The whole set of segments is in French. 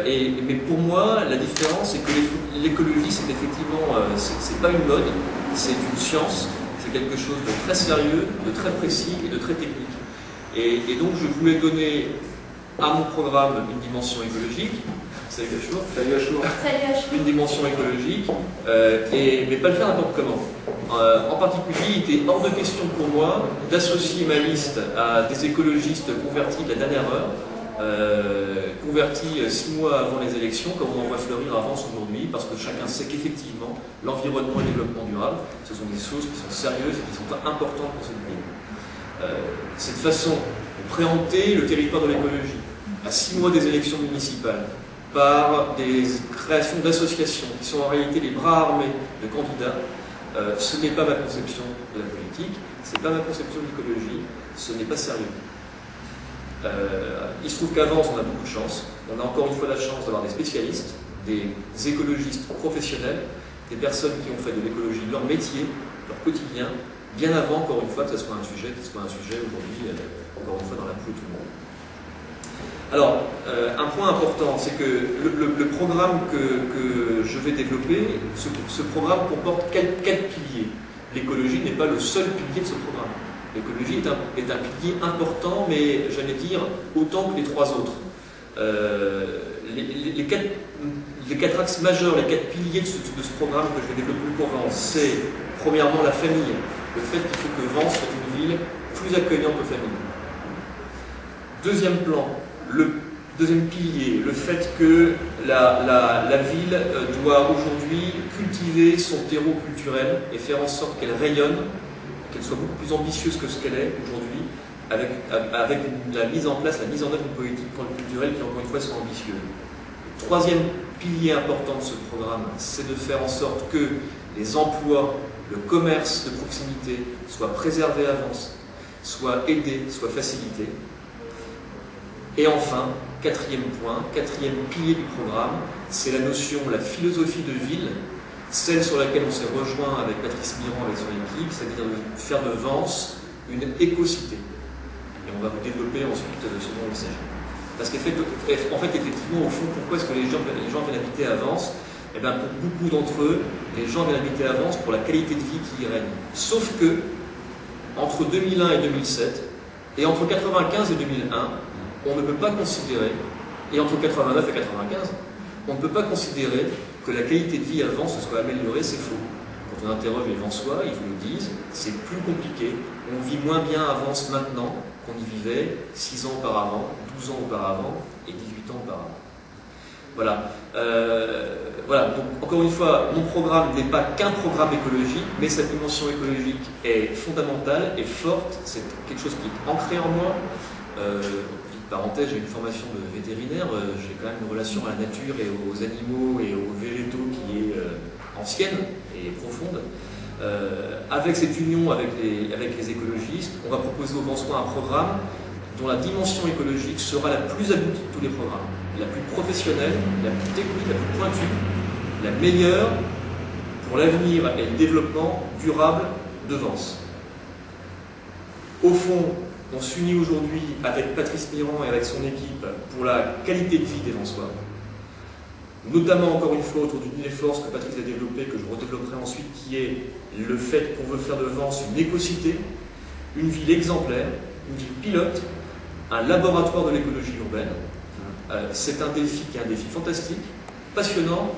Mais pour moi, la différence, c'est que l'écologie, c'est effectivement, c'est pas une mode, c'est une science, c'est quelque chose de très sérieux, de très précis et de très technique. Et donc, je voulais donner à mon programme une dimension écologique. Salut Achour. Salut Achour. Une dimension écologique, mais pas le faire n'importe comment. En particulier, il était hors de question pour moi d'associer ma liste à des écologistes convertis de la dernière heure, convertis 6 mois avant les élections, comme on en voit fleurir avance aujourd'hui, parce que chacun sait qu'effectivement, l'environnement et le développement durable, ce sont des choses qui sont sérieuses et qui sont importantes pour cette ville. Cette façon de préempter le territoire de l'écologie à 6 mois des élections municipales, par des créations d'associations qui sont en réalité les bras armés de candidats, ce n'est pas ma conception de la politique, ce n'est pas ma conception de l'écologie, ce n'est pas sérieux. Il se trouve qu'avance, on a beaucoup de chance. On a encore une fois la chance d'avoir des spécialistes, des écologistes professionnels, des personnes qui ont fait de l'écologie leur métier, leur quotidien, bien avant, encore une fois, que ce soit un sujet aujourd'hui, encore une fois, dans la bouche de tout le monde. Alors, un point important, c'est que le programme que je vais développer, ce programme comporte quatre piliers. L'écologie n'est pas le seul pilier de ce programme. L'écologie est un pilier important, mais j'allais dire autant que les 3 autres. Les quatre axes majeurs, les 4 piliers de ce programme que je vais développer pour Vence, c'est premièrement la famille, le fait qu'il faut que Vence soit une ville plus accueillante aux familles. Deuxième plan, le deuxième pilier, le fait que la ville doit aujourd'hui cultiver son terreau culturel et faire en sorte qu'elle rayonne, qu'elle soit beaucoup plus ambitieuse que ce qu'elle est aujourd'hui, avec la mise en œuvre d'une politique culturelle qui, encore une fois, soit ambitieuse. Le troisième pilier important de ce programme, c'est de faire en sorte que les emplois, le commerce de proximité soient préservés à Vence, soient aidés, soient facilités. Et enfin, quatrième point, quatrième pilier du programme, c'est la notion, la philosophie de ville, celle sur laquelle on s'est rejoint avec Patrice Miron, avec son équipe, c'est-à-dire de faire de Vence une éco-cité. Et on va vous développer ensuite ce dont il s'agit. Parce qu'en fait, effectivement, au fond, pourquoi est-ce que les gens viennent habiter à Vence? Eh bien, pour beaucoup d'entre eux, les gens viennent habiter à Vence pour la qualité de vie qui y règne. Sauf que, entre 2001 et 2007, et entre 1995 et 2001, on ne peut pas considérer, et entre 89 et 95, on ne peut pas considérer que la qualité de vie à Vence se soit améliorée, c'est faux. Quand on interroge les Vensois, ils vous le disent, c'est plus compliqué. On vit moins bien à Vence maintenant qu'on y vivait 6 ans auparavant, 12 ans auparavant et 18 ans auparavant. Voilà. Voilà. Donc, encore une fois, mon programme n'est pas qu'un programme écologique, mais sa dimension écologique est fondamentale et forte. C'est quelque chose qui est ancré en moi. Petite parenthèse, j'ai une formation de vétérinaire, j'ai quand même une relation à la nature et aux animaux et aux végétaux qui est ancienne et profonde. Avec cette union avec les écologistes, on va proposer aux Vensois un programme dont la dimension écologique sera la plus aboutie de tous les programmes, la plus professionnelle, la plus technique, la plus pointue, la meilleure pour l'avenir et le développement durable de Vence. Au fond, on s'unit aujourd'hui avec Patrice Miron et avec son équipe pour la qualité de vie des Vensois, notamment encore une fois autour d'une idée force que Patrice a développée, que je redévelopperai ensuite, qui est le fait qu'on veut faire de Vence une éco-cité, une ville exemplaire, une ville pilote, un laboratoire de l'écologie urbaine. C'est un défi qui est un défi fantastique, passionnant,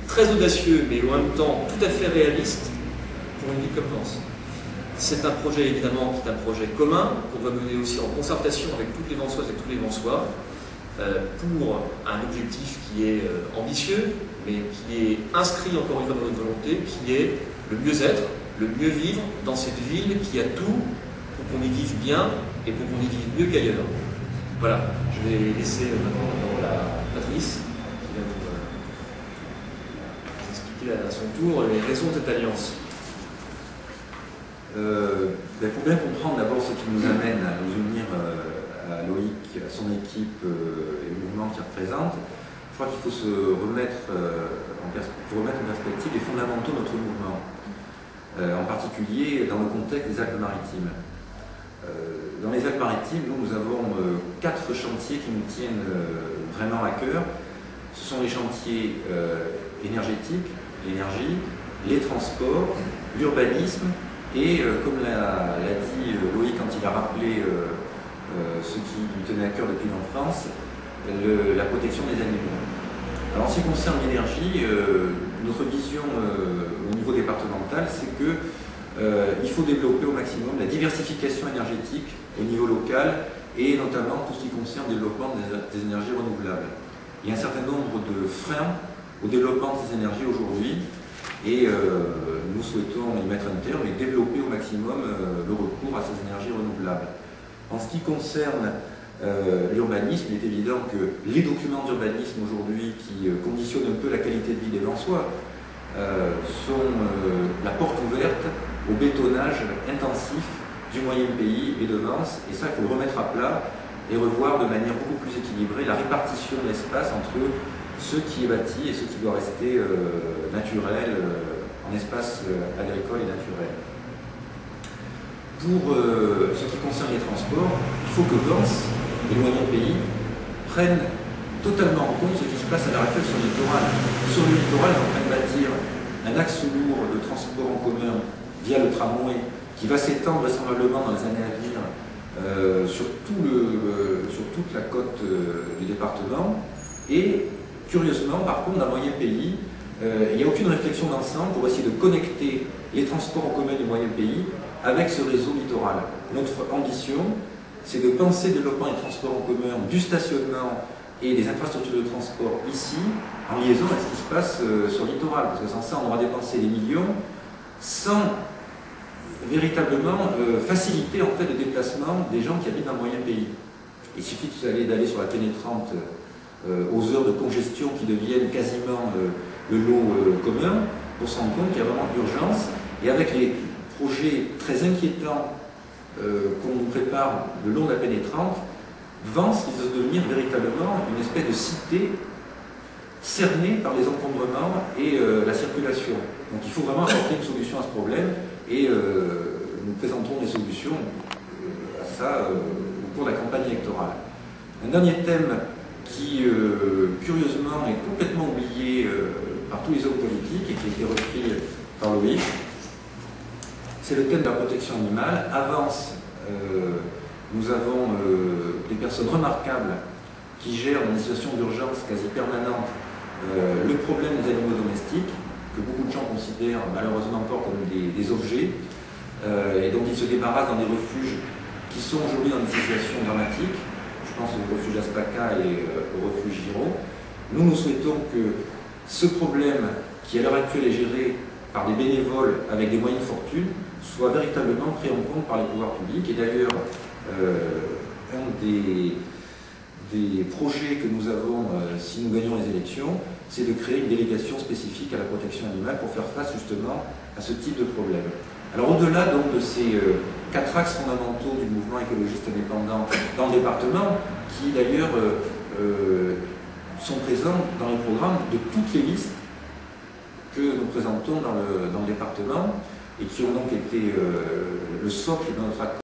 très audacieux, mais en même temps tout à fait réaliste pour une ville comme Vence. C'est un projet évidemment qui est un projet commun, qu'on va mener aussi en concertation avec toutes les Vensoises et tous les Vensois, pour un objectif qui est ambitieux, mais qui est inscrit encore une fois dans notre volonté, qui est le mieux-être, le mieux vivre dans cette ville qui a tout pour qu'on y vive bien et pour qu'on y vive mieux qu'ailleurs. Voilà, je vais laisser maintenant la Patrice qui va vous expliquer à son tour les raisons de cette alliance. Pour bien comprendre d'abord ce qui nous amène à nous unir à Loïc, à son équipe et le mouvement qu'il représente, je crois qu'il faut se remettre en perspective les fondamentaux de notre mouvement, en particulier dans le contexte des Alpes-Maritimes. Dans les Alpes-Maritimes, nous avons 4 chantiers qui nous tiennent vraiment à cœur Ce sont les chantiers énergétiques, l'énergie, les transports, l'urbanisme et, comme l'a dit Loïc quand il a rappelé ce qui lui tenait à cœur depuis l'enfance, la protection des animaux. Alors en ce qui concerne l'énergie, notre vision au niveau départemental, c'est que il faut développer au maximum la diversification énergétique au niveau local et notamment tout ce qui concerne le développement des énergies renouvelables. Il y a un certain nombre de freins au développement de ces énergies aujourd'hui et nous souhaitons y mettre un terme et développer au maximum le recours à ces énergies renouvelables. En ce qui concerne l'urbanisme, il est évident que les documents d'urbanisme aujourd'hui qui conditionnent un peu la qualité de vie des Lensois sont la porte ouverte au bétonnage intensif du moyen pays et de Vence, et ça il faut le remettre à plat et revoir de manière beaucoup plus équilibrée la répartition de l'espace entre ce qui est bâti et ce qui doit rester naturel en espace agricole et naturel. Pour ce qui concerne les transports, il faut que Vence et le moyen pays prennent totalement en compte ce qui se passe à l'heure actuelle sur le littoral. Sur le littoral, on est en train de bâtir un axe lourd de transport en commun via le tramway qui va s'étendre vraisemblablement dans les années à venir sur toute la côte du département. Et curieusement, par contre, dans le moyen pays, il n'y a aucune réflexion d'ensemble pour essayer de connecter les transports en commun du moyen pays avec ce réseau littoral. Notre ambition, c'est de penser le développement des transports en commun, du stationnement et des infrastructures de transport ici, en liaison avec ce qui se passe sur le littoral. Parce que sans ça, on aura dépensé des millions sans véritablement faciliter en fait le déplacement des gens qui habitent dans le moyen pays. Il suffit d'aller sur la pénétrante aux heures de congestion qui deviennent quasiment le lot commun pour se rendre compte qu'il y a vraiment urgence. Et avec les projets très inquiétants qu'on nous prépare le long de la pénétrante, Vence risque de devenir véritablement une espèce de cité cernée par les encombrements et la circulation. Donc il faut vraiment apporter une solution à ce problème et nous présenterons des solutions à ça au cours de la campagne électorale. Un dernier thème qui, curieusement, est complètement oublié par tous les hommes politiques et qui a été repris par Loïc, c'est le thème de la protection animale. À Vence, nous avons des personnes remarquables qui gèrent dans des situations d'urgence quasi permanentes le problème des animaux domestiques, que beaucoup de gens considèrent malheureusement encore comme des objets, et dont ils se débarrassent dans des refuges qui sont aujourd'hui dans des situations dramatiques. Je pense au refuge Aspaka et au refuge Giraud. Nous souhaitons que ce problème, qui à l'heure actuelle est géré par des bénévoles avec des moyens de fortune, soit véritablement pris en compte par les pouvoirs publics. Et d'ailleurs, un des projets que nous avons, si nous gagnons les élections, c'est de créer une délégation spécifique à la protection animale pour faire face justement à ce type de problème. Alors au-delà donc de ces 4 axes fondamentaux du mouvement écologiste indépendant dans le département, qui d'ailleurs sont présents dans les programmes de toutes les listes que nous présentons dans le département et qui ont donc été le socle de notre accord